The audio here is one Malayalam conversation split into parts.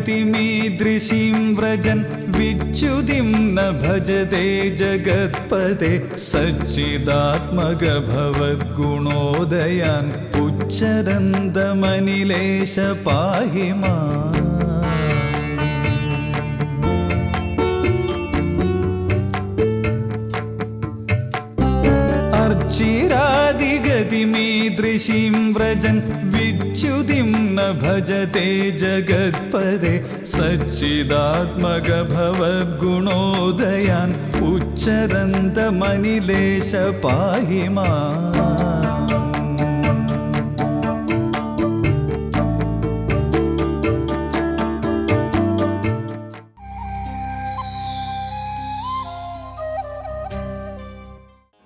गतिमीदृशीं व्रजन् विच्युतिं न भजते जगत्पते सच्चिदात्मक भवद्गुणोदयान् उच्चरन्तमनिलेश पाहि माम्। चिरादिगतिमीदृशीं व्रजन् विच्युतिं न भजते जगत्पदे सच्चिदात्मक भवद्गुणोदयान् उच्चरन्तमनिलेश पाहि माम्।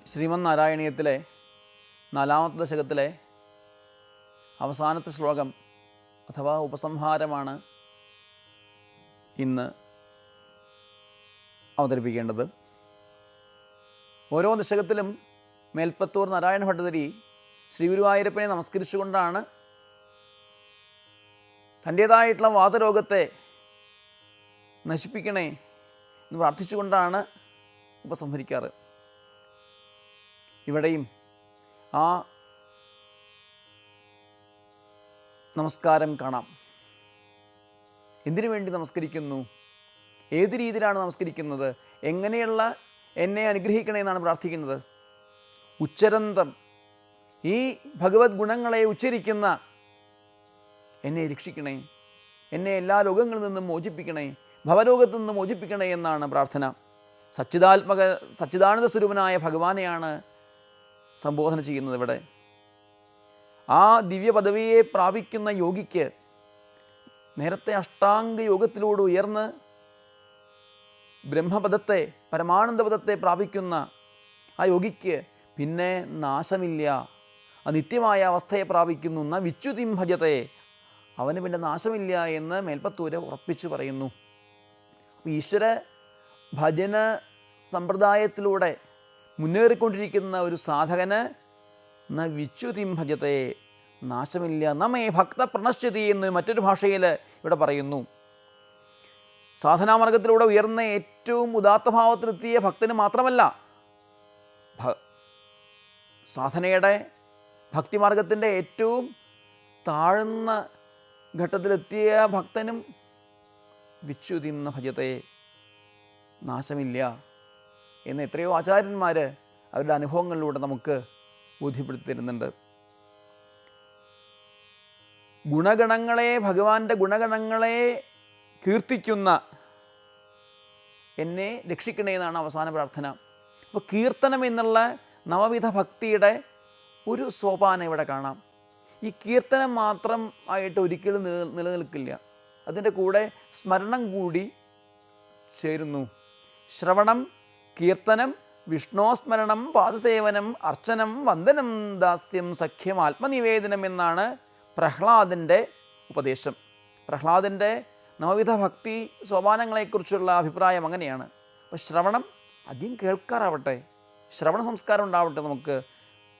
ശ്രീമന്നാരായണീയത്തിലെ 4-ാമത്തെ ദശകത്തിലെ അവസാനത്തെ ശ്ലോകം അഥവാ ഉപസംഹാരമാണ് ഇന്ന് അവതരിപ്പിക്കേണ്ടത്. ഓരോ ദശകത്തിലും മേൽപ്പത്തൂർ നാരായണ ഭട്ടതിരി ശ്രീ ഗുരുവായൂരപ്പനെ നമസ്കരിച്ചുകൊണ്ടാണ് തൻ്റേതായിട്ടുള്ള വാതരോഗത്തെ നശിപ്പിക്കണേ എന്ന് പ്രാർത്ഥിച്ചുകൊണ്ടാണ് ഉപസംഹരിക്കാറ്. ഇവിടെയും ആ നമസ്കാരം കാണാം. എന്തിനു വേണ്ടി നമസ്കരിക്കുന്നു, ഏത് രീതിയിലാണ് നമസ്കരിക്കുന്നത്, എങ്ങനെയുള്ള എന്നെ അനുഗ്രഹിക്കണേ എന്നാണ് പ്രാർത്ഥിക്കുന്നത്. ഉച്ചരന്തം, ഈ ഭഗവത് ഗുണങ്ങളെ ഉച്ചരിക്കുന്ന എന്നെ രക്ഷിക്കണേ, എന്നെ എല്ലാ ലോകങ്ങളിൽ നിന്നും മോചിപ്പിക്കണേ, ഭവലോകത്തു നിന്ന് മോചിപ്പിക്കണേ എന്നാണ് പ്രാർത്ഥന. സച്ചിദാനന്ദ സ്വരൂപനായ ഭഗവാനെയാണ് സംബോധന ചെയ്യുന്നത് ഇവിടെ. ആ ദിവ്യ പദവിയെ പ്രാപിക്കുന്ന യോഗിക്ക്, നേരത്തെ അഷ്ടാംഗ യോഗത്തിലൂടെ ഉയർന്ന് ബ്രഹ്മപദത്തെ, പരമാനന്ദപദത്തെ പ്രാപിക്കുന്ന ആ യോഗിക്ക് പിന്നെ നാശമില്ല, ആ നിത്യമായ അവസ്ഥയെ പ്രാപിക്കുന്നു. ന വിച്യുതിം ഭജത്തെ, അവന് പിന്നെ നാശമില്ല എന്ന് മേൽപ്പത്തൂര് ഉറപ്പിച്ചു പറയുന്നു. ഈശ്വര ഭജന സമ്പ്രദായത്തിലൂടെ മുന്നേറിക്കൊണ്ടിരിക്കുന്ന ഒരു സാധകന് ന വിച്യുതിം ഭജത്തെ, നാശമില്ല. നമ്മെ ഭക്ത പ്രണശ്യതി എന്ന് മറ്റൊരു ഭാഷയിൽ ഇവിടെ പറയുന്നു. സാധനാമാർഗത്തിലൂടെ ഉയർന്ന ഏറ്റവും ഉദാത്തഭാവത്തിലെത്തിയ ഭക്തന് മാത്രമല്ല, സാധനയുടെ ഭക്തിമാർഗത്തിൻ്റെ ഏറ്റവും താഴ്ന്ന ഘട്ടത്തിലെത്തിയ ഭക്തനും വിച്യുതിം ന ഭജത്തെ, നാശമില്ല എന്ന് എത്രയോ ആചാര്യന്മാർ അവരുടെ അനുഭവങ്ങളിലൂടെ നമുക്ക് ബോധ്യപ്പെടുത്തി തരുന്നുണ്ട്. ഗുണഗണങ്ങളെ, ഭഗവാന്റെ ഗുണഗണങ്ങളെ കീർത്തിക്കുന്ന എന്നെ രക്ഷിക്കണേ എന്നാണ് അവസാന പ്രാർത്ഥന. അപ്പോൾ കീർത്തനം എന്നുള്ള നവവിധ ഭക്തിയുടെ ഒരു സോപാനം ഇവിടെ കാണാം. ഈ കീർത്തനം മാത്രം ആയിട്ട് ഒരിക്കലും നിലനിൽക്കില്ല, അതിൻ്റെ കൂടെ സ്മരണം കൂടി ചേരുന്നു. ശ്രവണം, കീർത്തനം, വിഷ്ണോസ്മരണം, പാദസേവനം, അർച്ചനം, വന്ദനം, ദാസ്യം, സഖ്യം, ആത്മനിവേദനം എന്നാണ് പ്രഹ്ലാദൻ്റെ ഉപദേശം. പ്രഹ്ലാദൻ്റെ നവവിധ ഭക്തി സോപാനങ്ങളെക്കുറിച്ചുള്ള അഭിപ്രായം അങ്ങനെയാണ്. അപ്പോൾ ശ്രവണം ആദ്യം കേൾക്കാറാവട്ടെ, ശ്രവണ സംസ്കാരം ഉണ്ടാവട്ടെ, നമുക്ക്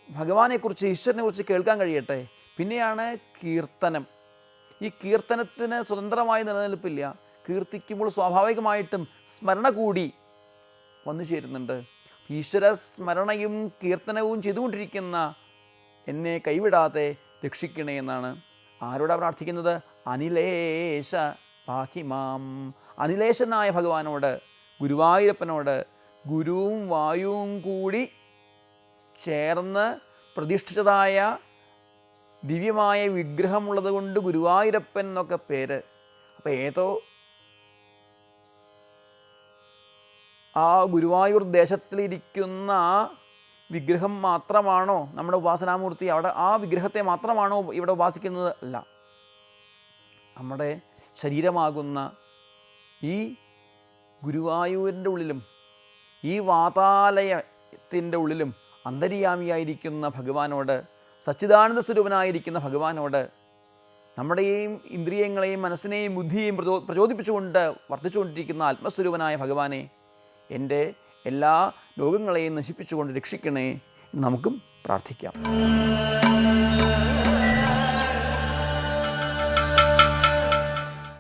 ഭഗവാനെക്കുറിച്ച്, ഈശ്വരനെക്കുറിച്ച് കേൾക്കാൻ കഴിയട്ടെ. പിന്നെയാണ് കീർത്തനം. ഈ കീർത്തനത്തിന് സ്വതന്ത്രമായി നിലനിൽപ്പില്ല. കീർത്തിക്കുമ്പോൾ സ്വാഭാവികമായിട്ടും സ്മരണ കൂടി വന്നു ചേരുന്നുണ്ട്. ഈശ്വര സ്മരണയും കീർത്തനവും ചെയ്തുകൊണ്ടിരിക്കുന്ന എന്നെ കൈവിടാതെ രക്ഷിക്കണേ എന്നാണ്. ആരോടാ പ്രാർത്ഥിക്കുന്നത്? അനിലേശ പാഹിമാം. അനിലേശനായ ഭഗവാനോട്, ഗുരുവായൂരപ്പനോട്. ഗുരുവും വായുവും കൂടി ചേർന്ന് പ്രതിഷ്ഠിച്ചതായ ദിവ്യമായ വിഗ്രഹമുള്ളത് കൊണ്ട് ഗുരുവായൂരപ്പൻ എന്നൊക്കെ പേര്. അപ്പോൾ ഏതോ ആ ഗുരുവായൂർ ദേശത്തിലിരിക്കുന്ന ആ വിഗ്രഹം മാത്രമാണോ നമ്മുടെ ഉപാസനാമൂർത്തി? അവിടെ ആ വിഗ്രഹത്തെ മാത്രമാണോ ഇവിടെ ഉപാസിക്കുന്നത്? അല്ല, നമ്മുടെ ശരീരമാകുന്ന ഈ ഗുരുവായൂരിൻ്റെ ഉള്ളിലും ഈ വാതാലയത്തിൻ്റെ ഉള്ളിലും അന്തര്യാമിയായിരിക്കുന്ന ഭഗവാനോട്, സച്ചിദാനന്ദ സ്വരൂപനായിരിക്കുന്ന ഭഗവാനോട് നമ്മുടെയും ഇന്ദ്രിയങ്ങളെയും മനസ്സിനെയും ബുദ്ധിയെയും പ്രചോദിപ്പിച്ചുകൊണ്ട് വർദ്ധിച്ചുകൊണ്ടിരിക്കുന്ന ആത്മസ്വരൂപനായ ഭഗവാനെ, എൻ്റെ എല്ലാ ലോകങ്ങളെയും നശിപ്പിച്ചുകൊണ്ട് രക്ഷിക്കണേ എന്ന് നമുക്കും പ്രാർത്ഥിക്കാം.